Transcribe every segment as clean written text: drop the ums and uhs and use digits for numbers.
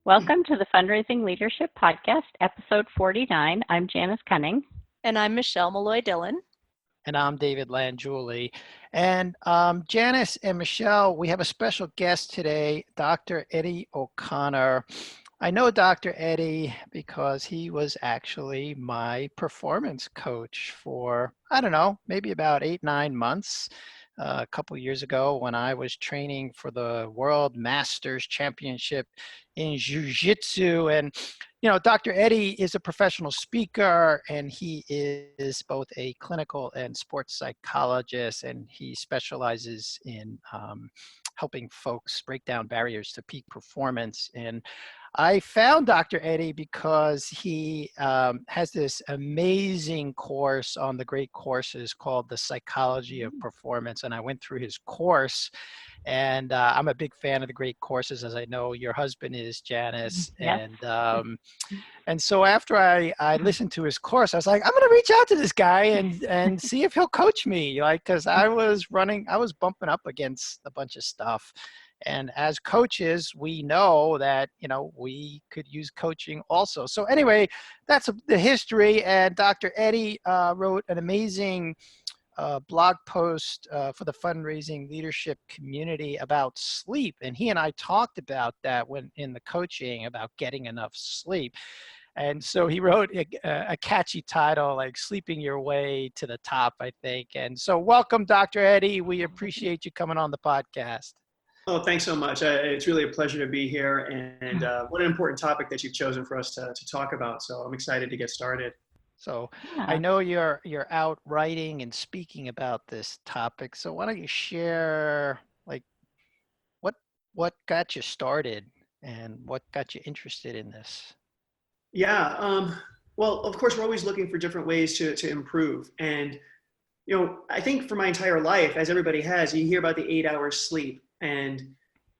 Welcome to the Fundraising Leadership Podcast, episode 49. I'm Janice Cunning. And I'm Michelle Maloy Dillon. And I'm David Langiulli. And Janice and Michelle, we have a special guest today, Dr. Eddie O'Connor. I know Dr. Eddie because he was actually my performance coach for, I don't know, maybe about 8-9 months. A couple years ago when I was training for the World Masters Championship in Jiu-Jitsu. And, you know, Dr. Eddie is a professional speaker and he is both a clinical and sports psychologist, and he specializes in helping folks break down barriers to peak performance. And I found Dr. Eddie because he has this amazing course on the great courses called The Psychology of Performance. And I went through his course, and I'm a big fan of the great courses, as I know your husband is, Janice. Yes. And so after I listened to his course, I was like, I'm going to reach out to this guy and see if he'll coach me, like, because I was bumping up against a bunch of stuff. And as coaches, we know that, you know, we could use coaching also. So anyway, that's the history. And Dr. Eddie wrote an amazing blog post for the fundraising leadership community about sleep. And he and I talked about that when in the coaching about getting enough sleep. And so he wrote a catchy title like Sleeping Your Way to the Top, I think. And so welcome, Dr. Eddie. We appreciate you coming on the podcast. Oh, thanks so much. It's really a pleasure to be here, and what an important topic that you've chosen for us to talk about. So I'm excited to get started. So I know you're out writing and speaking about this topic. So why don't you share, like, what got you started and what got you interested in this? Yeah. Well, of course, we're always looking for different ways to improve. And, you know, I think for my entire life, as everybody has, you hear about the 8 hours sleep. And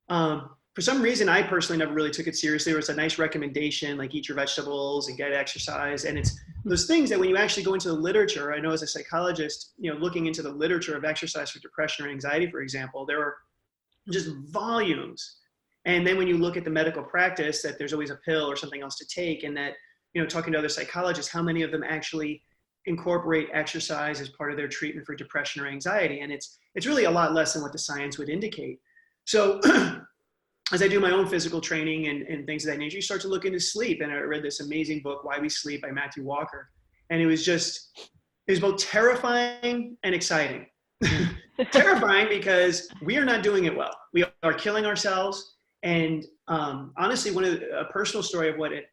for some reason, I personally never really took it seriously. It was a nice recommendation, like eat your vegetables and get exercise. And it's those things that when you actually go into the literature, I know as a psychologist, you know, looking into the literature of exercise for depression or anxiety, for example, there are just volumes. And then when you look at the medical practice, that there's always a pill or something else to take, and that, you know, talking to other psychologists, how many of them actually incorporate exercise as part of their treatment for depression or anxiety. And it's really a lot less than what the science would indicate. So as I do my own physical training and things of that nature, you start to look into sleep. And I read this amazing book, Why We Sleep by Matthew Walker. And it was both terrifying and exciting. Terrifying because we are not doing it well. We are killing ourselves. And honestly, a personal story of what it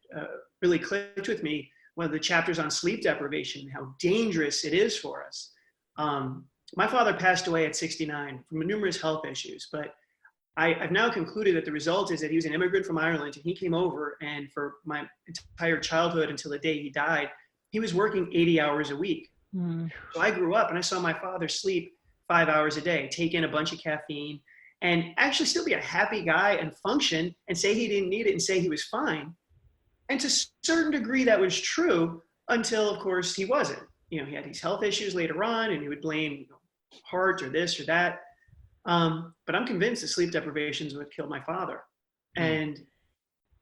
really clicked with me, one of the chapters on sleep deprivation, how dangerous it is for us. My father passed away at 69 from numerous health issues, but I've now concluded that the result is that he was an immigrant from Ireland, and he came over, and for my entire childhood until the day he died, he was working 80 hours a week. So I grew up and I saw my father sleep 5 hours a day, take in a bunch of caffeine, and actually still be a happy guy and function and say he didn't need it and say he was fine. And to a certain degree, that was true until, of course, he wasn't. You know, he had these health issues later on, and he would blame, you know, heart or this or that. But I'm convinced that sleep deprivation is what killed my father. And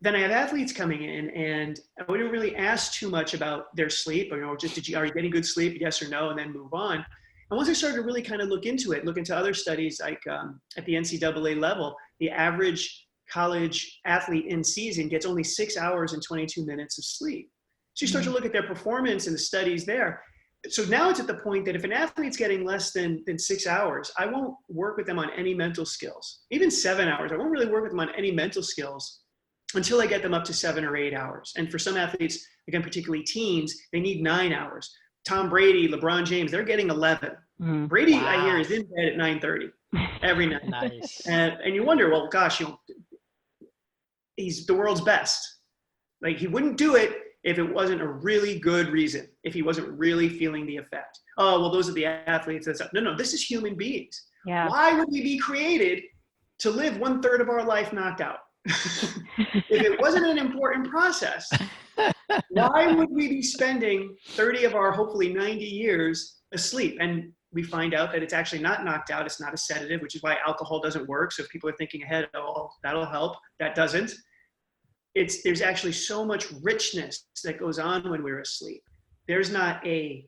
then I have athletes coming in, and I wouldn't really ask too much about their sleep, or, you know, just are you getting good sleep, yes or no, and then move on. And once I started to really kind of look into other studies, like at the NCAA level, the average college athlete in season gets only 6 hours and 22 minutes of sleep. So you start to look at their performance and the studies there. So now it's at the point that if an athlete's getting less than 6 hours, I won't work with them on any mental skills. Even 7 hours, I won't really work with them on any mental skills until I get them up to 7 or 8 hours. And for some athletes, again, particularly teens, they need 9 hours. Tom Brady, LeBron James, they're getting 11. Brady, wow. I hear, is in bed at 9:30 every night. Nice. And you wonder, well, gosh, you know, he's the world's best. Like, he wouldn't do it if it wasn't a really good reason, if he wasn't really feeling the effect. Oh, well, those are the athletes. No, this is human beings. Yeah. Why would we be created to live 1/3 of our life knocked out? If it wasn't an important process, why would we be spending 30 of our hopefully 90 years asleep? And we find out that it's actually not knocked out. It's not a sedative, which is why alcohol doesn't work. So if people are thinking ahead, oh, that'll help, that doesn't. there's actually so much richness that goes on when we're asleep. There's not a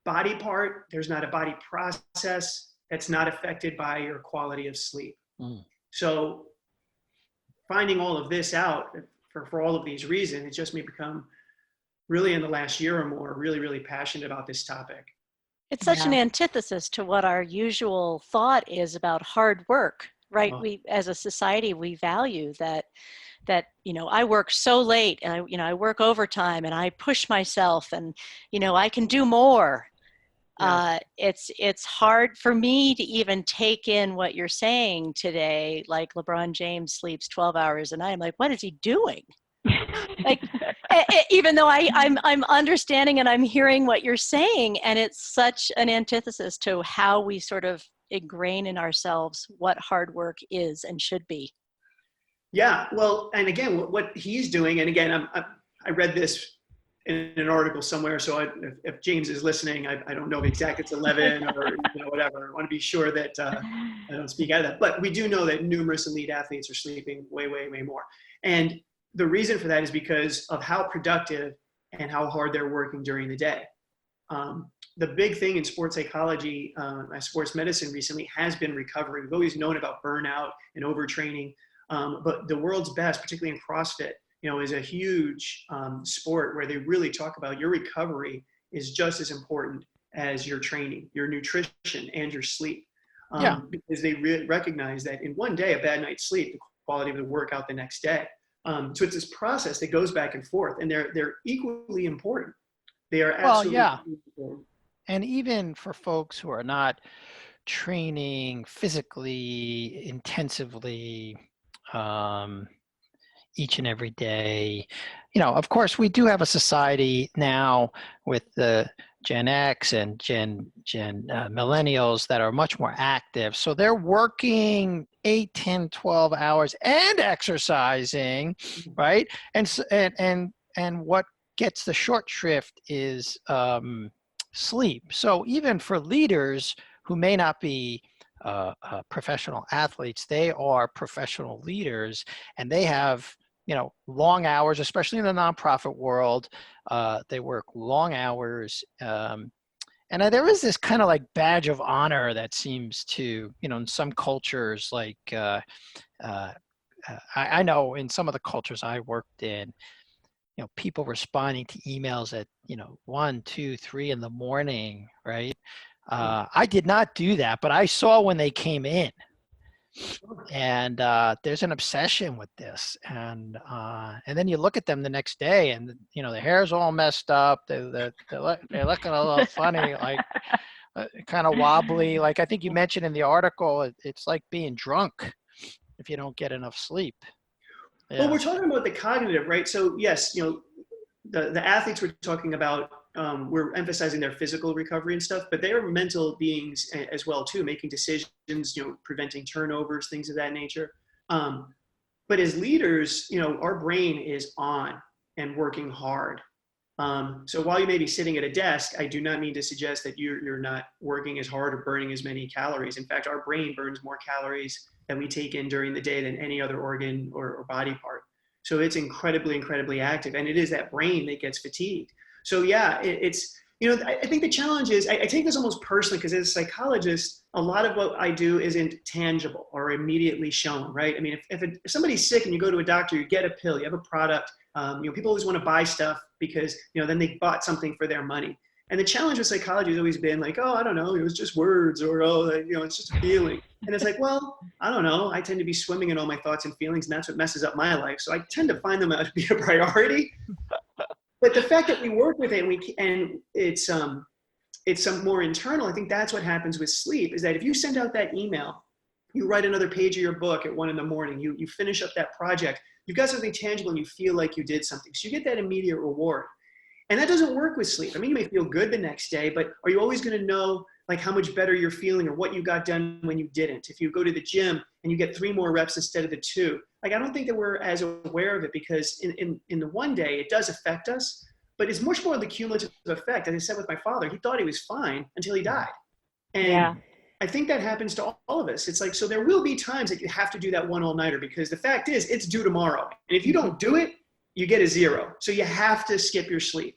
body part, there's not a body process that's not affected by your quality of sleep. So finding all of this out for all of these reasons, it just may become really in the last year or more, really, really passionate about this topic. It's such an antithesis to what our usual thought is about hard work, right? We, as a society, we value that, I work so late and I work overtime and I push myself and, I can do more. Yeah. It's hard for me to even take in what you're saying today. Like LeBron James sleeps 12 hours a night. I'm like, what is he doing? Like, even though I'm understanding and I'm hearing what you're saying, and it's such an antithesis to how we sort of ingrain in ourselves what hard work is and should be. Yeah, well, and again, what he's doing, and again, I read this in an article somewhere, so if James is listening, I don't know if exactly it's 11 or whatever. I want to be sure that I don't speak out of that. But we do know that numerous elite athletes are sleeping way, way, way more. And the reason for that is because of how productive and how hard they're working during the day. The big thing in sports psychology, sports medicine recently has been recovery. We've always known about burnout and overtraining, but the world's best, particularly in CrossFit, is a huge sport where they really talk about your recovery is just as important as your training, your nutrition, and your sleep. Because they recognize that in one day, a bad night's sleep, the quality of the workout the next day. So it's this process that goes back and forth, and they're equally important. They are absolutely important. And even for folks who are not training physically intensively each and every day, of course, we do have a society now with the Gen X and Gen millennials that are much more active. So they're working 8, 10, 12 hours and exercising, right? And what gets the short shrift is sleep. So even for leaders who may not be professional athletes, they are professional leaders, and they have long hours, especially in the nonprofit world. They work long hours. And there is this kind of like badge of honor that seems to, in some cultures, like I know in some of the cultures I worked in, people responding to emails at, 1, 2, 3 in the morning, right? I did not do that, but I saw when they came in. And there's an obsession with this, and then you look at them the next day, and the hair's all messed up. They're looking a little funny, like kind of wobbly. Like I think you mentioned in the article, it's like being drunk if you don't get enough sleep. Yeah. Well, we're talking about the cognitive, right? So yes, the athletes we're talking about, we're emphasizing their physical recovery and stuff, but they are mental beings as well too, making decisions, preventing turnovers, things of that nature. But as leaders, our brain is on and working hard. So while you may be sitting at a desk, I do not mean to suggest that you're not working as hard or burning as many calories. In fact, our brain burns more calories than we take in during the day than any other organ or body part. So it's incredibly, incredibly active. And it is that brain that gets fatigued. So yeah, it's, I think the challenge is, I take this almost personally because as a psychologist, a lot of what I do isn't tangible or immediately shown, right? I mean, if somebody's sick and you go to a doctor, you get a pill, you have a product, people always want to buy stuff because, then they bought something for their money. And the challenge with psychology has always been like, oh, I don't know, it was just words, or, it's just a feeling. And it's like, well, I don't know. I tend to be swimming in all my thoughts and feelings, and that's what messes up my life. So I tend to find them to be a priority. But the fact that we work with it and it's some more internal, I think that's what happens with sleep, is that if you send out that email, you write another page of your book at 1 a.m, you finish up that project, you've got something tangible and you feel like you did something. So you get that immediate reward. And that doesn't work with sleep. I mean, you may feel good the next day, but are you always going to know like how much better you're feeling or what you got done when you didn't? If you go to the gym and you get 3 more reps instead of the 2, like I don't think that we're as aware of it, because in the one day it does affect us, but it's much more the cumulative effect. As I said with my father, he thought he was fine until he died. And I think that happens to all of us. It's like, so there will be times that you have to do that one all-nighter, because the fact is it's due tomorrow. And if you don't do it, you get a 0. So you have to skip your sleep.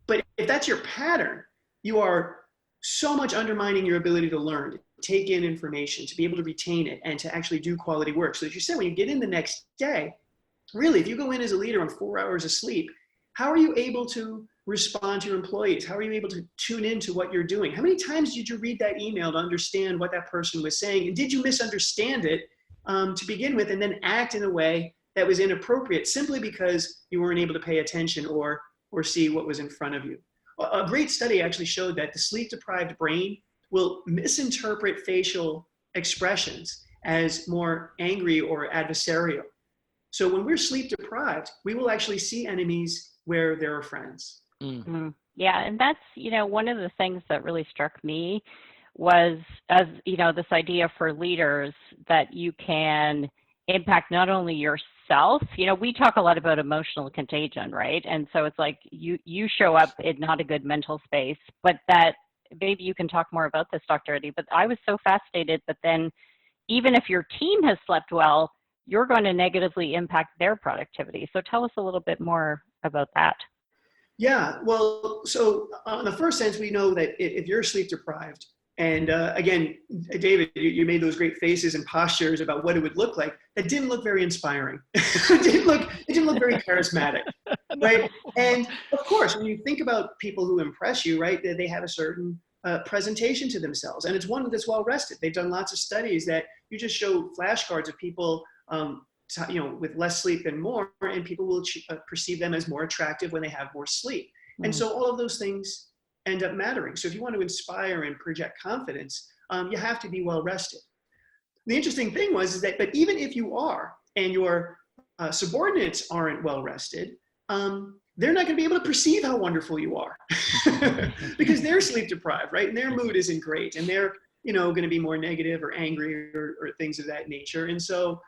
But if that's your pattern, you are so much undermining your ability to learn, to take in information, to be able to retain it, and to actually do quality work. So as you said, when you get in the next day, really, if you go in as a leader on 4 hours of sleep, how are you able to respond to your employees? How are you able to tune into what you're doing? How many times did you read that email to understand what that person was saying? And did you misunderstand it to begin with and then act in a way that was inappropriate simply because you weren't able to pay attention or see what was in front of you? A great study actually showed that the sleep-deprived brain will misinterpret facial expressions as more angry or adversarial. So when we're sleep deprived, we will actually see enemies where there are friends. Yeah, and that's, one of the things that really struck me was, as this idea for leaders that you can impact not only yourself. We talk a lot about emotional contagion, right? And so it's like you show up in not a good mental space, but that maybe you can talk more about this, Dr. Eddie, but I was so fascinated that then even if your team has slept well, you're going to negatively impact their productivity. So tell us a little bit more about that. Yeah, well, so in the first sense, we know that if you're sleep deprived, and again, David, you made those great faces and postures about what it would look like. That didn't look very inspiring. It didn't look very charismatic, right? And of course, when you think about people who impress you, right, they have a certain presentation to themselves, and it's one that's well rested. They've done lots of studies that you just show flashcards of people, with less sleep and more, and people will perceive them as more attractive when they have more sleep. And so all of those things end up mattering. So if you want to inspire and project confidence, you have to be well rested. The interesting thing is that, but even if you are, and your subordinates aren't well rested, they're not going to be able to perceive how wonderful you are because they're sleep deprived, right? And their mood isn't great, and they're going to be more negative or angry or things of that nature. And so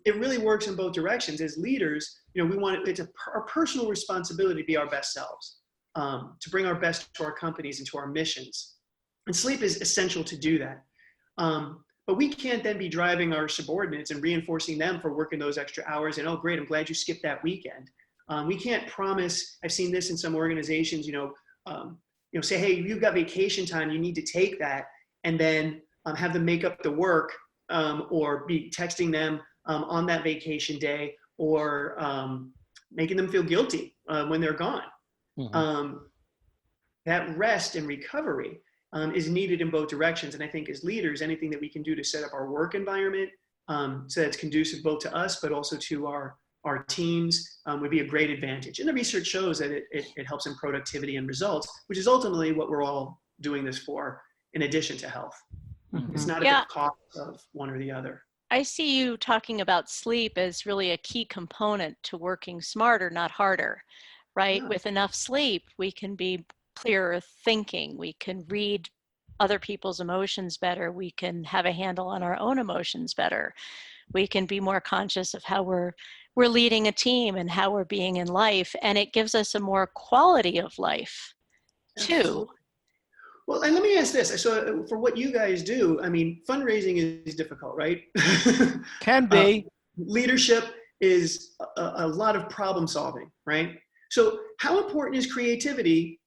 it really works in both directions. As leaders, we want it's our personal responsibility to be our best selves, to bring our best to our companies and to our missions. And sleep is essential to do that. But we can't then be driving our subordinates and reinforcing them for working those extra hours. And, oh, great, I'm glad you skipped that weekend. We can't promise. I've seen this in some organizations. Say, hey, you've got vacation time, you need to take that, and then have them make up the work, or be texting them on that vacation day, or making them feel guilty when they're gone. That rest and recovery is needed in both directions. And I think as leaders, anything that we can do to set up our work environment so that it's conducive both to us, but also to our teams would be a great advantage. And the research shows that it helps in productivity and results, which is ultimately what we're all doing this for, in addition to health. It's not at the cost of one or the other. I see you talking about sleep as really a key component to working smarter, not harder, right? Yeah. With enough sleep, we can be clearer thinking. We can read other people's emotions better. We can have a handle on our own emotions better. We can be more conscious of how we're leading a team and how we're being in life. And it gives us a more quality of life too. Absolutely. Well, and let me ask this. So for what you guys do, I mean, fundraising is difficult, right? Can be. Leadership is a lot of problem solving, right? So how important is creativity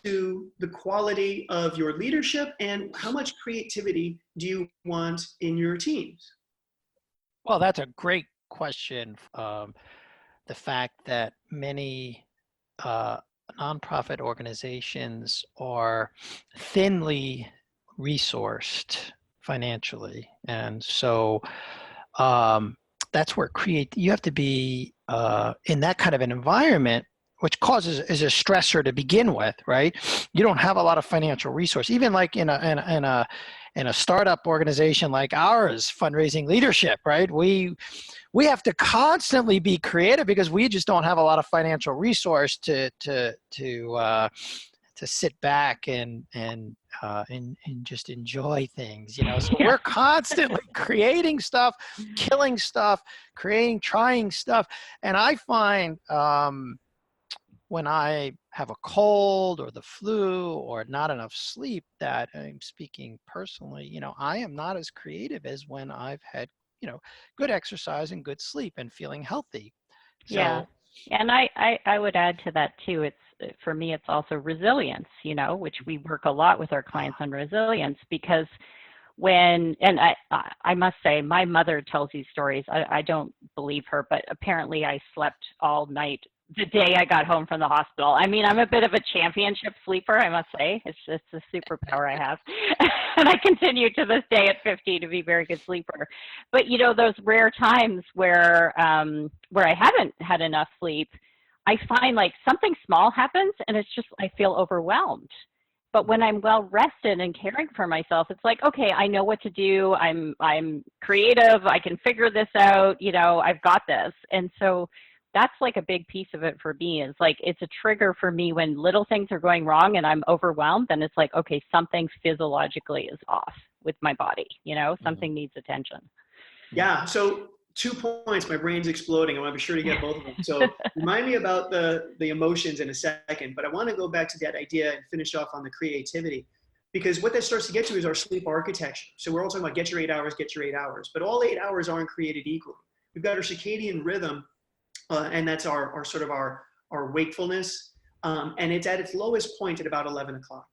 to the quality of your leadership, and how much creativity do you want in your teams? Well, that's a great question. The fact that many nonprofit organizations are thinly resourced financially, and so that's where you have to be in that kind of an environment, which is a stressor to begin with, right? You don't have a lot of financial resource, even like in a startup organization like ours, fundraising leadership, right? We have to constantly be creative because we just don't have a lot of financial resource to sit back and just enjoy things, So we're constantly creating stuff, killing stuff, trying stuff, and I find when I have a cold or the flu or not enough sleep, that I'm speaking personally, I am not as creative as when I've had, good exercise and good sleep and feeling healthy. Yeah. So, And I would add to that too. For me, it's also resilience, which we work a lot with our clients on resilience because and I must say, my mother tells these stories. I don't believe her, but apparently I slept all night the day I got home from the hospital. I mean, I'm a bit of a championship sleeper, I must say. It's a superpower I have. And I continue to this day at 50 to be a very good sleeper. But, those rare times where I haven't had enough sleep, I find like something small happens and it's just, I feel overwhelmed. But when I'm well rested and caring for myself, it's like, okay, I know what to do. I'm creative. I can figure this out. I've got this. And so that's like a big piece of it for me is like, it's a trigger for me when little things are going wrong and I'm overwhelmed. And it's like, okay, something physiologically is off with my body. Something needs attention. Yeah. So 2 points. My brain's exploding. I want to be sure to get both of them. So remind me about the emotions in a second, but I want to go back to that idea and finish off on the creativity, because what that starts to get to is our sleep architecture. So we're all talking about get your 8 hours, get your 8 hours, but all 8 hours aren't created equally. We've got our circadian rhythm, and that's our sort of our wakefulness, and it's at its lowest point at about 11 o'clock.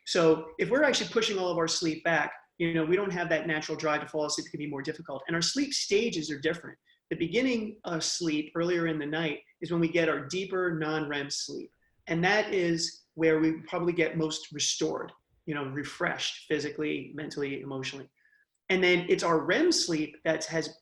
So if we're actually pushing all of our sleep back, we don't have that natural drive to fall asleep. It can be more difficult. And our sleep stages are different. The beginning of sleep earlier in the night is when we get our deeper non-REM sleep. And that is where we probably get most restored, refreshed physically, mentally, emotionally. And then it's our REM sleep that has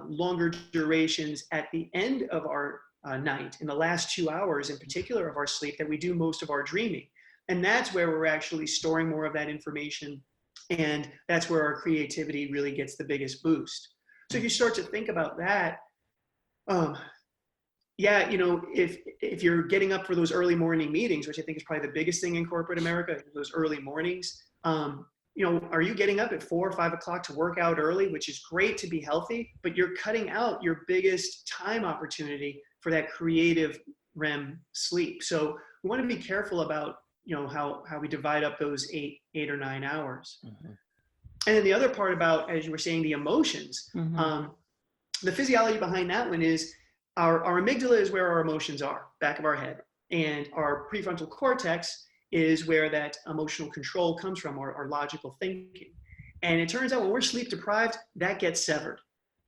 longer durations at the end of our night, in the last 2 hours in particular of our sleep, that we do most of our dreaming. And that's where we're actually storing more of that information. And that's where our creativity really gets the biggest boost. So if you start to think about that, if you're getting up for those early morning meetings, which I think is probably the biggest thing in corporate America, those early mornings, are you getting up at 4 or 5 o'clock to work out early, which is great to be healthy, but you're cutting out your biggest time opportunity for that creative REM sleep. So we want to be careful about how we divide up those 8 or 9 hours. And then the other part about, as you were saying, the emotions, the physiology behind that one is our amygdala is where our emotions are, back of our head. And our prefrontal cortex is where that emotional control comes from, our logical thinking. And it turns out when we're sleep deprived, that gets severed.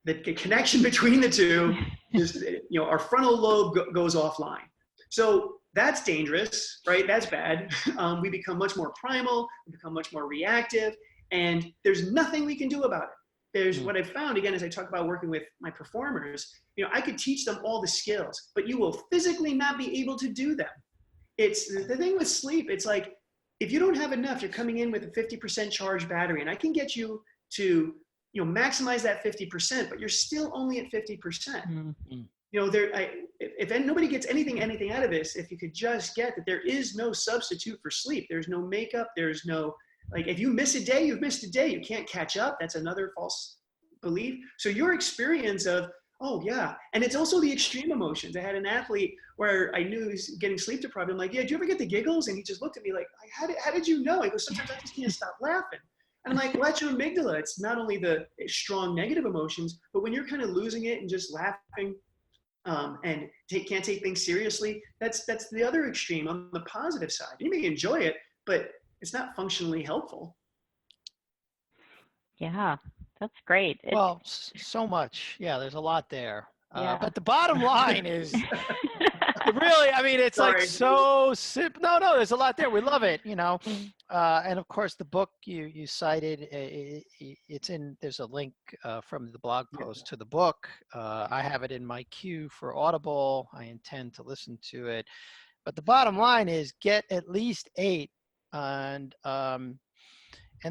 The connection between the two is, our frontal lobe goes offline. So that's dangerous, right? That's bad. We become much more primal, we become much more reactive, and there's nothing we can do about it. There's what I've found, again, as I talk about working with my performers, I could teach them all the skills, but you will physically not be able to do them. It's the thing with sleep. It's like, if you don't have enough, you're coming in with a 50% charged battery, and I can get you to, maximize that 50%, but you're still only at 50%. If nobody gets anything out of this, if you could just get that there is no substitute for sleep. There's no makeup. There's no, if you miss a day, you've missed a day. You can't catch up. That's another false belief. So your experience of, oh yeah. And it's also the extreme emotions. I had an athlete where I knew he was getting sleep deprived. I'm like, yeah, do you ever get the giggles? And he just looked at me like, how did you know? He goes, sometimes I just can't stop laughing. And I'm like, well, that's your amygdala. It's not only the strong negative emotions, but when you're kind of losing it and just laughing, and can't take things seriously, that's the other extreme on the positive side. You may enjoy it, but it's not functionally helpful. Yeah, that's great. Well, so much. Yeah, there's a lot there. Yeah. But the bottom line is, really, I mean, it's Sorry. like so simple. No, there's a lot there. We love it, and of course, the book you cited, there's a link from the blog post to the book. I have it in my queue for Audible. I intend to listen to it. But the bottom line is get at least 8, and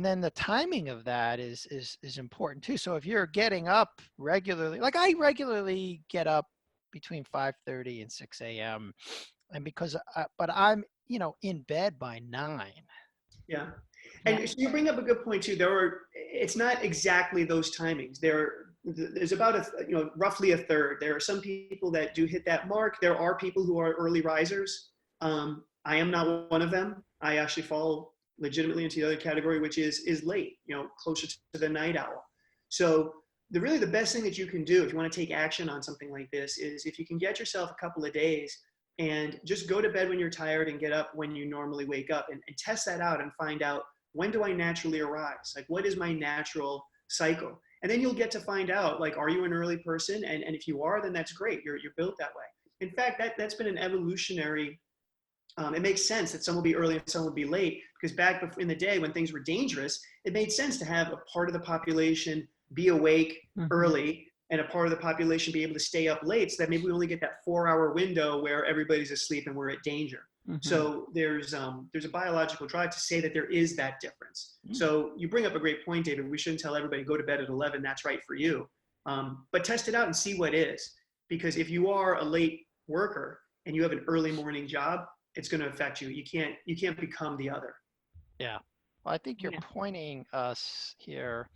then the timing of that is important too. So if you're getting up regularly, like I regularly get up between 5:30 and 6 a.m. and but I'm, in bed by 9. Yeah. And so you bring up a good point too. It's not exactly those timings. There's about roughly a third. There are some people that do hit that mark. There are people who are early risers. I am not one of them. I actually fall legitimately into the other category, which is late, closer to the night owl. So really the best thing that you can do if you want to take action on something like this is if you can get yourself a couple of days and just go to bed when you're tired and get up when you normally wake up, and test that out and find out, when do I naturally arise? Like, what is my natural cycle? And then you'll get to find out, like, are you an early person? And if you are, then that's great. You're built that way. In fact, that's been an evolutionary, it makes sense that some will be early and some will be late, because back in the day when things were dangerous, it made sense to have a part of the population be awake early and a part of the population be able to stay up late, so that maybe we only get that 4-hour window where everybody's asleep and we're at danger. So there's a biological drive to say that there is that difference. So you bring up a great point, David. We shouldn't tell everybody go to bed at 11. That's right for you. But test it out and see what is. Because if you are a late worker and you have an early morning job, it's going to affect you. You can't become the other. Yeah. Well, I think you're pointing us here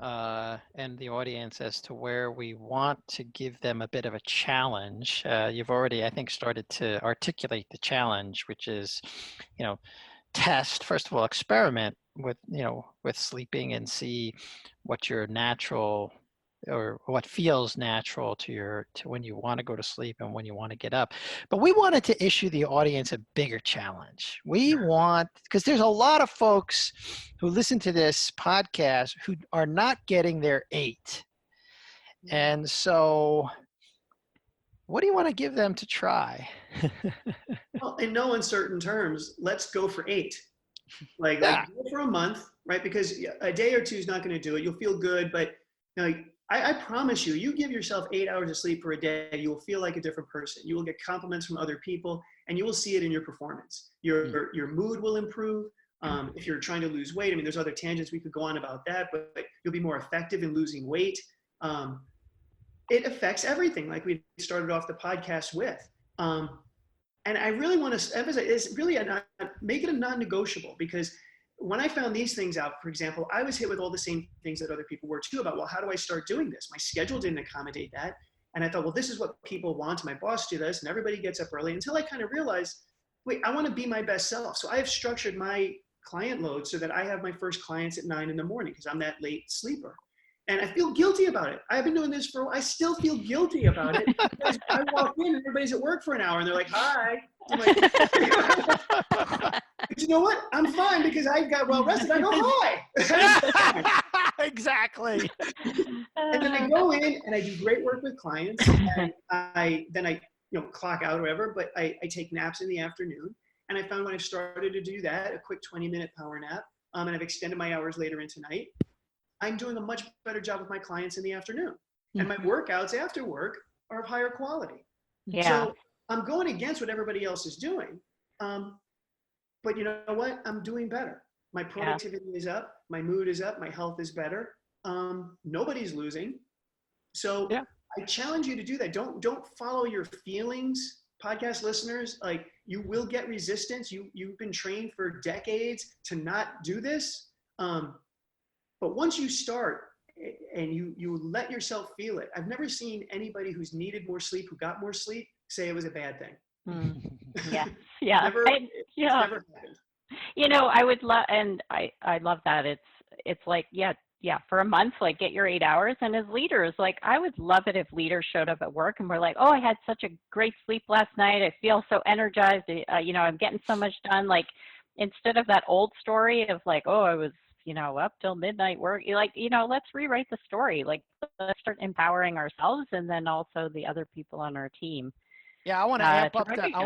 and the audience as to where we want to give them a bit of a challenge. You've already, I think, started to articulate the challenge, which is, test, first of all, experiment with sleeping and see what your natural or what feels natural to when you want to go to sleep and when you want to get up. But we wanted to issue the audience a bigger challenge. We want, because there's a lot of folks who listen to this podcast who are not getting their 8. And so what do you want to give them to try? Well, in no uncertain terms, let's go for 8. Like go for a month, right? Because a day or two is not going to do it. You'll feel good, but I promise you, you give yourself 8 hours of sleep for a day, you will feel like a different person. You will get compliments from other people, and you will see it in your performance. Your mood will improve. If you're trying to lose weight, I mean, there's other tangents we could go on about that, but you'll be more effective in losing weight. It affects everything, like we started off the podcast with. And I really want to emphasize, it's really make it a non-negotiable, because when I found these things out, for example, I was hit with all the same things that other people were too about, well, how do I start doing this? My schedule didn't accommodate that. And I thought, well, this is what people want. My boss do this, and everybody gets up early, until I kind of realized, wait, I want to be my best self. So I have structured my client load so that I have my first clients at 9 in the morning because I'm that late sleeper. And I feel guilty about it. I've been doing this I still feel guilty about it, because I walk in and everybody's at work for an hour and they're like, hi. I'm like, but you know what? I'm fine because I got well rested. I go, hi. Exactly. And then I go in and I do great work with clients. And I clock out or whatever, but I take naps in the afternoon. And I found when I started to do that, a quick 20-minute power nap, and I've extended my hours later into night, I'm doing a much better job with my clients in the afternoon. And my workouts after work are of higher quality. Yeah. So I'm going against what everybody else is doing. But you know what? I'm doing better. My productivity is up. My mood is up. My health is better. Nobody's losing. So I challenge you to do that. Don't follow your feelings, podcast listeners. Like, you will get resistance. You've been trained for decades to not do this. But once you start and you let yourself feel it, I've never seen anybody who's needed more sleep, who got more sleep, say it was a bad thing. Yeah. Never happened. I would love, and I love that. It's like, for a month, like, get your 8 hours. And as leaders, like, I would love it if leaders showed up at work and were like, oh, I had such a great sleep last night. I feel so energized. I'm getting so much done. Like, instead of that old story of like, oh, I was, up till midnight work, let's rewrite the story. Like, let's start empowering ourselves and then also the other people on our team. Yeah, I want to amp up I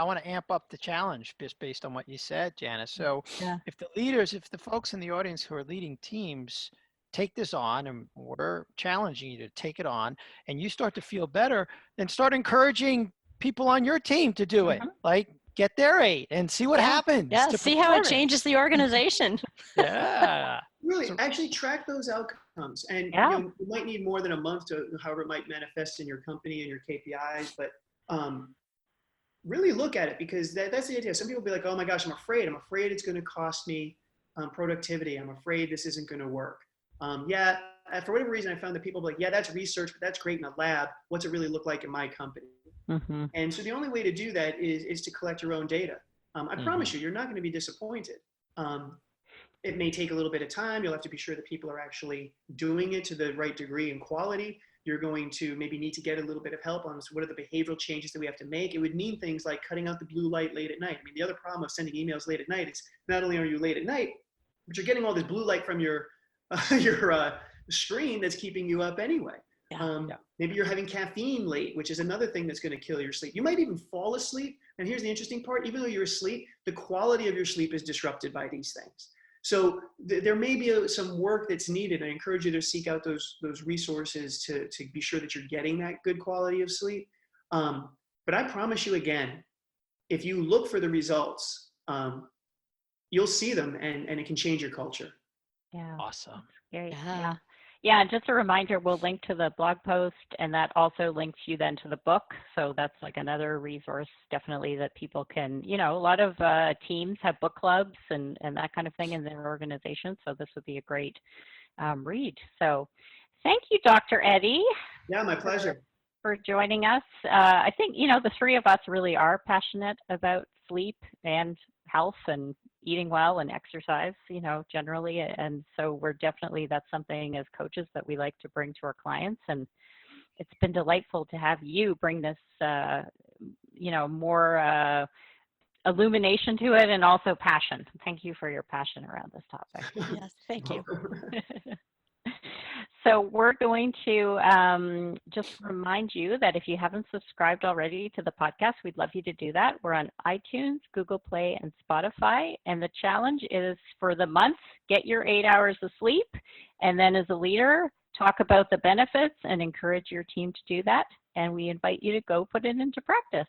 want to amp up the challenge just based on what you said, Janice. So if the folks in the audience who are leading teams take this on, and we're challenging you to take it on, and you start to feel better, then start encouraging people on your team to do it. Like, get their 8 and see what happens. Yeah, see how it changes the organization. Really, actually track those outcomes. And you might need more than a month to, however it might manifest in your company and your KPIs, but really look at it, because that's the idea. Some people will be like, oh my gosh, I'm afraid it's going to cost me productivity. I'm afraid this isn't going to work. For whatever reason, I found that people be like, yeah, that's research, but that's great in a lab. What's it really look like in my company? And so the only way to do that is to collect your own data. I promise you're not going to be disappointed. It may take a little bit of time. You'll have to be sure that people are actually doing it to the right degree and quality. You're going to maybe need to get a little bit of help on what are the behavioral changes that we have to make. It would mean things like cutting out the blue light late at night. I mean, the other problem of sending emails late at night is not only are you late at night, but you're getting all this blue light from your screen that's keeping you up anyway. Maybe you're having caffeine late, which is another thing that's going to kill your sleep. You might even fall asleep. And here's the interesting part. Even though you're asleep, the quality of your sleep is disrupted by these things. So there may be some work that's needed. I encourage you to seek out those resources to be sure that you're getting that good quality of sleep. But I promise you again, if you look for the results, you'll see them, and it can change your culture. Yeah. Awesome. Great. Yeah. Yeah, and just a reminder, we'll link to the blog post, and that also links you then to the book. So that's like another resource definitely that people can, a lot of teams have book clubs and that kind of thing in their organization. So this would be a great read. So thank you, Dr. Eddie. Yeah, my pleasure. For joining us. I think, the three of us really are passionate about sleep and health and eating well and exercise, generally. And so that's something as coaches that we like to bring to our clients. And it's been delightful to have you bring this, more illumination to it, and also passion. Thank you for your passion around this topic. Yes, thank you. So we're going to just remind you that if you haven't subscribed already to the podcast, we'd love you to do that. We're on iTunes, Google Play, and Spotify. And the challenge is for the month, get your 8 hours of sleep. And then as a leader, talk about the benefits and encourage your team to do that. And we invite you to go put it into practice.